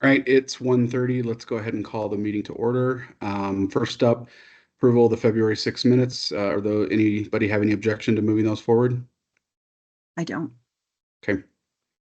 All right, it's 1:30. Let's go ahead and call the meeting to order. First up, approval of the February 6 minutes. Anybody have any objection to moving those forward? I don't. Okay,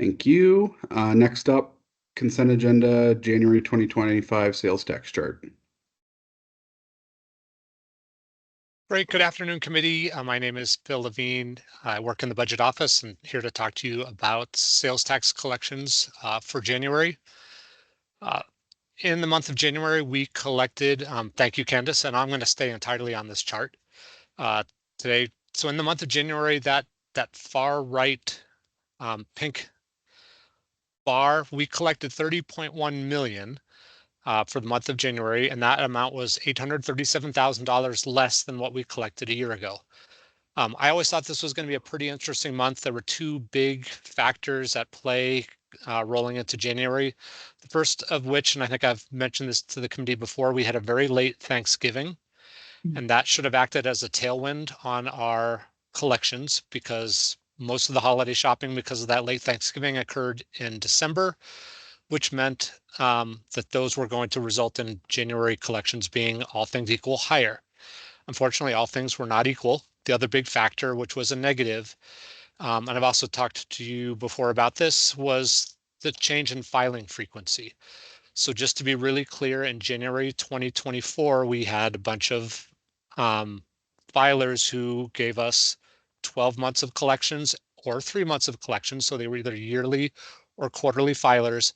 thank you. Next up, consent agenda, January 2025 sales tax chart. Great. Good afternoon, committee. My name is Bill Levine. I work in the budget office and here to talk to you about sales tax collections for January. In the month of January, we collected, thank you, Candace, and I'm going to stay entirely on this chart today. So in the month of January, that far right pink bar, we collected 30.1 million for the month of January, and that amount was $837,000 less than what we collected a year ago. I always thought this was going to be a pretty interesting month. There were two big factors at play rolling into January. The first of which, and I think I've mentioned this to the committee before, we had a very late Thanksgiving, and that should have acted as a tailwind on our collections because most of the holiday shopping because of that late Thanksgiving occurred in December, which meant that those were going to result in January collections being, all things equal, higher. Unfortunately, all things were not equal. The other big factor, which was a negative, and I've also talked to you before about this, was the change in filing frequency. So just to be really clear, in January 2024, we had a bunch of filers who gave us 12 months of collections or 3 months of collections. So they were either yearly or quarterly filers.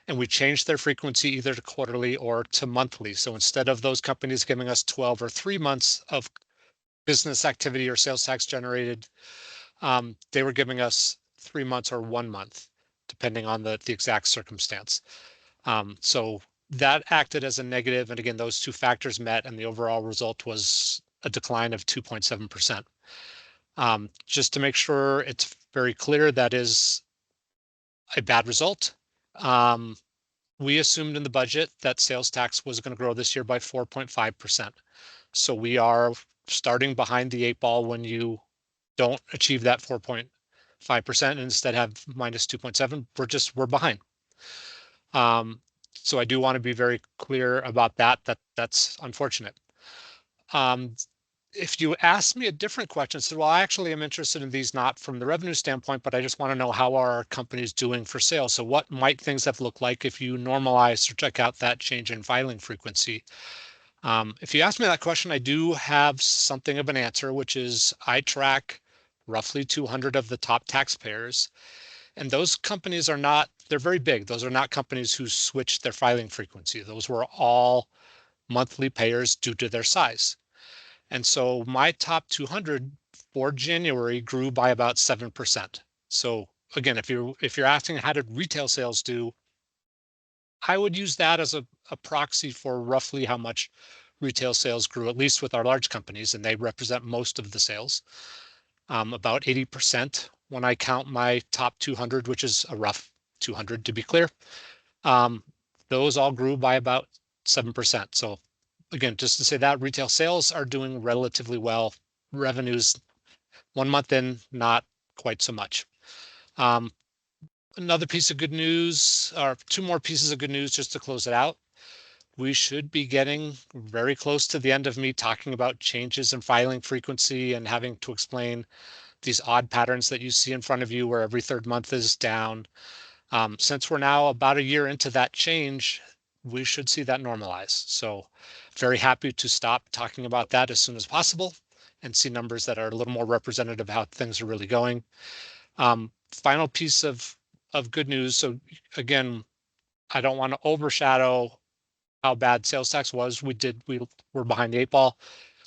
And we changed their frequency either to quarterly or to monthly. So instead of those companies giving us 12 or 3 months of business activity or sales tax generated, they were giving us 3 months or 1 month, depending on the exact circumstance. So that acted as a negative. And again, those two factors met, and the overall result was a decline of 2.7%. Just to make sure it's very clear, that is a bad result. We assumed in the budget that sales tax was going to grow this year by 4.5%. So we are starting behind the 8 ball when you don't achieve that 4.5% and instead have minus 2.7. We're behind. So I do want to be very clear about that's unfortunate. If you ask me a different question, so well, I actually am interested in these not from the revenue standpoint, but I just want to know how are our companies doing for sales. So what might things have looked like if you normalize or check out that change in filing frequency? If you ask me that question, I do have something of an answer, which is I track roughly 200 of the top taxpayers, and those companies are not, they're very big. Those are not companies who switched their filing frequency. Those were all monthly payers due to their size. And so my top 200 for January grew by about 7%. So again, if you're asking how did retail sales do, I would use that as a proxy for roughly how much retail sales grew, at least with our large companies, and they represent most of the sales, about 80% when I count my top 200, which is a rough 200 to be clear. Those all grew by about 7%. So again, just to say that retail sales are doing relatively well. Revenues 1 month in, not quite so much. Another piece of good news, or two more pieces of good news just to close it out. We should be getting very close to the end of me talking about changes in filing frequency and having to explain these odd patterns that you see in front of you where every 3rd month is down. Since we're now about a year into that change, we should see that normalize. So very happy to stop talking about that as soon as possible and see numbers that are a little more representative of how things are really going. Final piece of good news. So again, I don't want to overshadow how bad sales tax was. We were behind the 8 ball.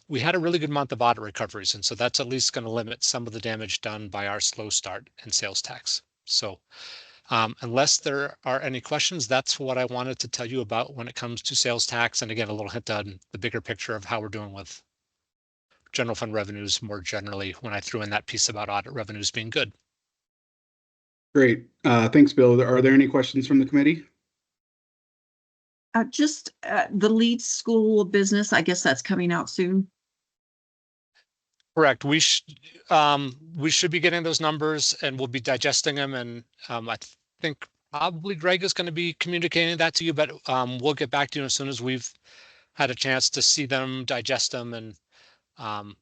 We had a really good month of audit recoveries. And so that's at least going to limit some of the damage done by our slow start in sales tax. So unless there are any questions, that's what I wanted to tell you about when it comes to sales tax. And again, a little hint on the bigger picture of how we're doing with general fund revenues more generally when I threw in that piece about audit revenues being good. Great. Thanks, Bill. Are there any questions from the committee? Just the Lead School of Business, I guess that's coming out soon. Correct. We should be getting those numbers and we'll be digesting them. And I think Probably Greg is going to be communicating that to you, but we'll get back to you as soon as we've had a chance to see them, digest them, and um,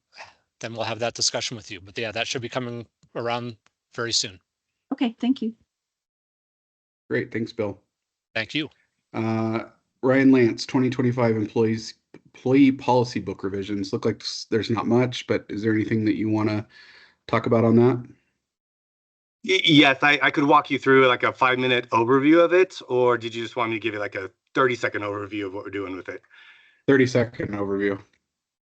then we'll have that discussion with you. But yeah, that should be coming around very soon. Okay, thank you. Great, thanks, Bill. Thank you. Ryan Lance, 2025 employee policy book revisions. Look like there's not much, but is there anything that you want to talk about on that? Yes, I could walk you through like a 5-minute overview of it, or did you just want me to give you like a 30-second overview of what we're doing with it? 30-second overview.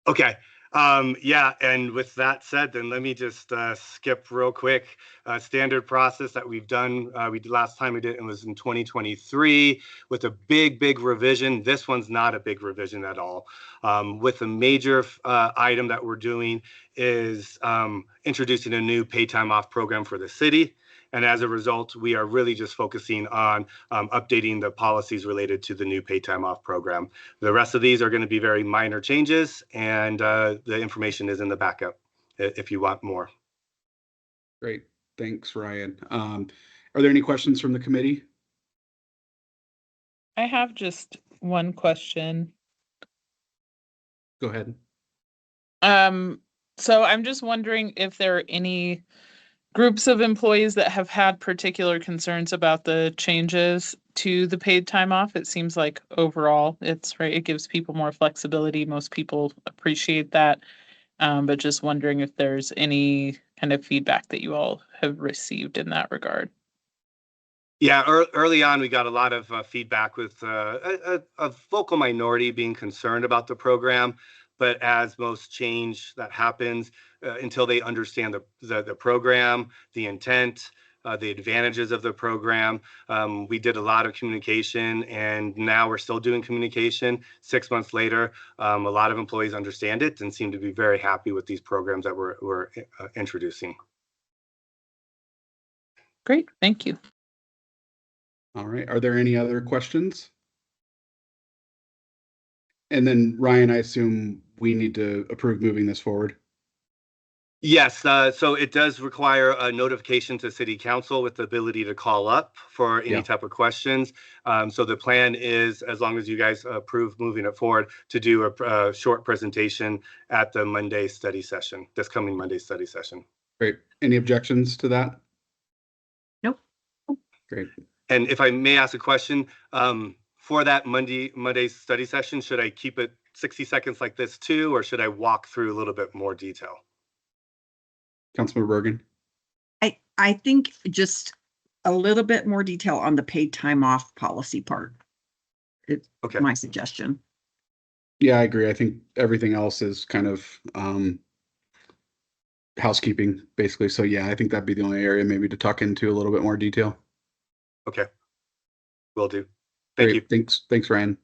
Okay. Yeah, and with that said, then let me just skip real quick. Standard process that we've done. Last time we did it was in 2023 with a big revision. This one's not a big revision at all. With a major item that we're doing is introducing a new paid time off program for the city. And as a result, we are really just focusing on updating the policies related to the new paid time off program. The rest of these are going to be very minor changes, and the information is in the backup if you want more. Great. Thanks, Ryan. Are there any questions from the committee? I have just one question. Go ahead. So I'm just wondering if there are any groups of employees that have had particular concerns about the changes to the paid time off. It seems like overall it's right. It gives people more flexibility. Most people appreciate that. But just wondering if there's any kind of feedback that you all have received in that regard. Yeah, early on, we got a lot of feedback with a vocal minority being concerned about the program. But as most change that happens, until they understand the program, the intent, the advantages of the program, we did a lot of communication, and now we're still doing communication. 6 months later, a lot of employees understand it and seem to be very happy with these programs that we're introducing. Great, thank you. All right. Are there any other questions? And then Ryan, I assume we need to approve moving this forward. Yes, so it does require a notification to City Council with the ability to call up for any type of questions. So the plan is, as long as you guys approve moving it forward, to do a short presentation at the Monday study session, this coming Monday study session. Great. Any objections to that? Nope. Great. And if I may ask a question, for that Monday study session, should I keep it 60 seconds like this too, or should I walk through a little bit more detail? Councilmember Bergan. I think just a little bit more detail on the paid time off policy part. It's Okay. my suggestion. Yeah, I agree. I think everything else is kind of housekeeping, basically. So yeah, I think that'd be the only area maybe to talk into a little bit more detail. Okay. Will do. Thank you. Thanks, Ryan.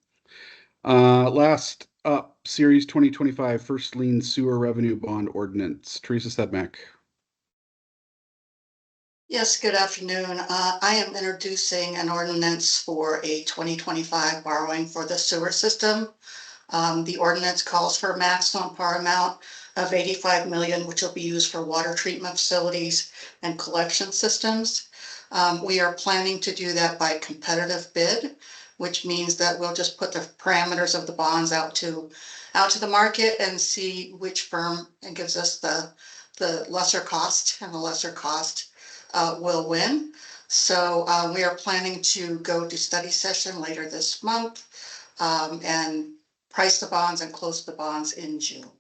Last up, Series 2025 First Lien Sewer Revenue Bond Ordinance. Teresa Sedmak. Yes, good afternoon. I am introducing an ordinance for a 2025 borrowing for the sewer system. The ordinance calls for a maximum par amount of 85 million, which will be used for water treatment facilities and collection systems. We are planning to do that by competitive bid, which means that we'll just put the parameters of the bonds out to the market and see which firm gives us the lesser cost, and the lesser cost will win. So we are planning to go to study session later this month and price the bonds and close the bonds in June.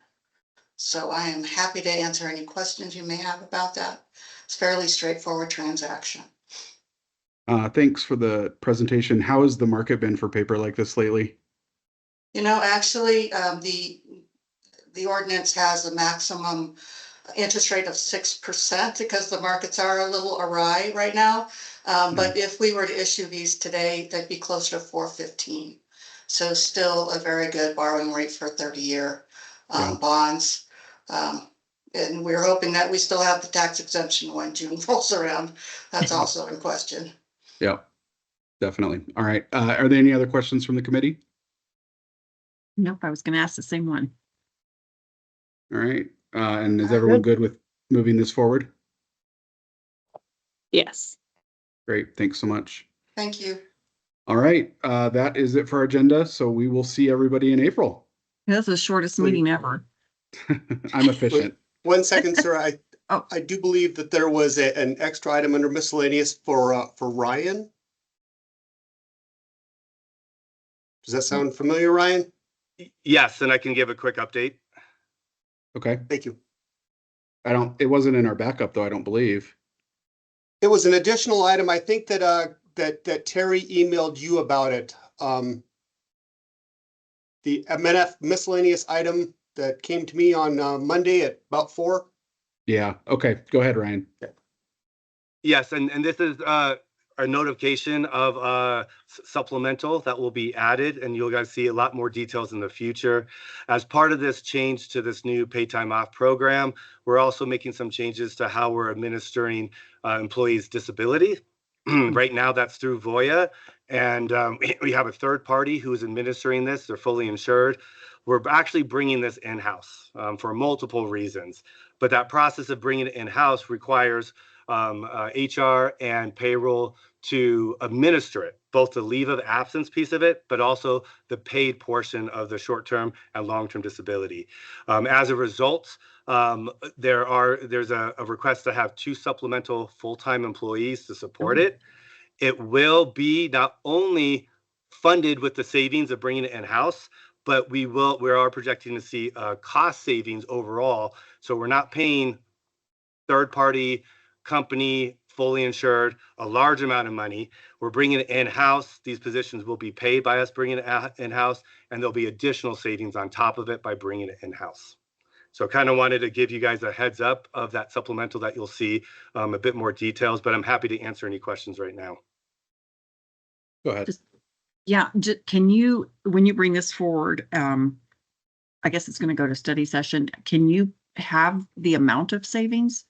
So I am happy to answer any questions you may have about that. It's a fairly straightforward transaction. Thanks for the presentation. How has the market been for paper like this lately? You know, actually, the ordinance has a maximum interest rate of 6% because the markets are a little awry right now. But if we were to issue these today, they'd be closer to 4.15. So still a very good borrowing rate for 30-year bonds. And we're hoping that we still have the tax exemption when June rolls around. That's also in question. Yeah, definitely. All right. Are there any other questions from the committee? Nope, I was going to ask the same one. All right. And is everyone good with moving this forward? Yes. Great. Thanks so much. Thank you. All right, that is it for our agenda. So we will see everybody in April. That's the shortest Wait. meeting ever. I'm efficient. 1 second, sir. Oh. I do believe that there was an extra item under miscellaneous for Ryan. Does that sound familiar, Ryan? Yes, and I can give a quick update. Okay. Thank you. It wasn't in our backup though, I don't believe. It was an additional item. I think that that Terry emailed you about it. The MNF miscellaneous item that came to me on Monday at about 4. Yeah. Okay. Go ahead, Ryan. Yes, and this is a notification of supplemental that will be added, and you'll guys see a lot more details in the future. As part of this change to this new paid time off program, we're also making some changes to how we're administering employees' disability. Right now, that's through Voya, and we have a third party who is administering this. They're fully insured. We're actually bringing this in-house for multiple reasons, but that process of bringing it in-house requires HR and payroll to administer it, both the leave of absence piece of it, but also the paid portion of the short-term and long-term disability. As a result, there's a request to have 2 supplemental full-time employees to support it. It will be not only funded with the savings of bringing it in-house, but we are projecting to see cost savings overall. So we're not paying third-party company fully insured a large amount of money. We're bringing it in-house. These positions will be paid by us bringing it in-house, and there'll be additional savings on top of it by bringing it in-house. So kind of wanted to give you guys a heads up of that supplemental that you'll see a bit more details, but I'm happy to answer any questions right now. Go ahead. Yeah, can you, when you bring this forward, I guess it's going to go to study session. Can you have the amount of savings?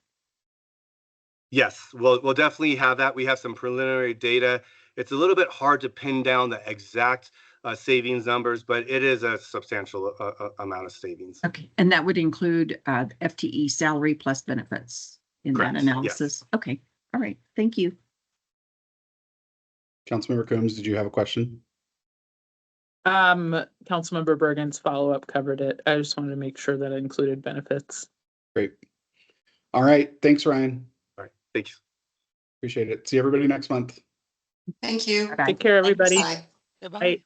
Yes, we'll definitely have that. We have some preliminary data. It's a little bit hard to pin down the exact savings numbers, but it is a substantial amount of savings. Okay, and that would include FTE salary plus benefits in Correct, that analysis? yes. Okay, all right, thank you. Councilmember Coombs, did you have a question? Councilmember Bergan's follow-up covered it. I just wanted to make sure that it included benefits. Great. All right. Thanks, Ryan. All right, thank you. Appreciate it. See everybody next month. Thank you. Bye. Take care, everybody. Bye. Bye.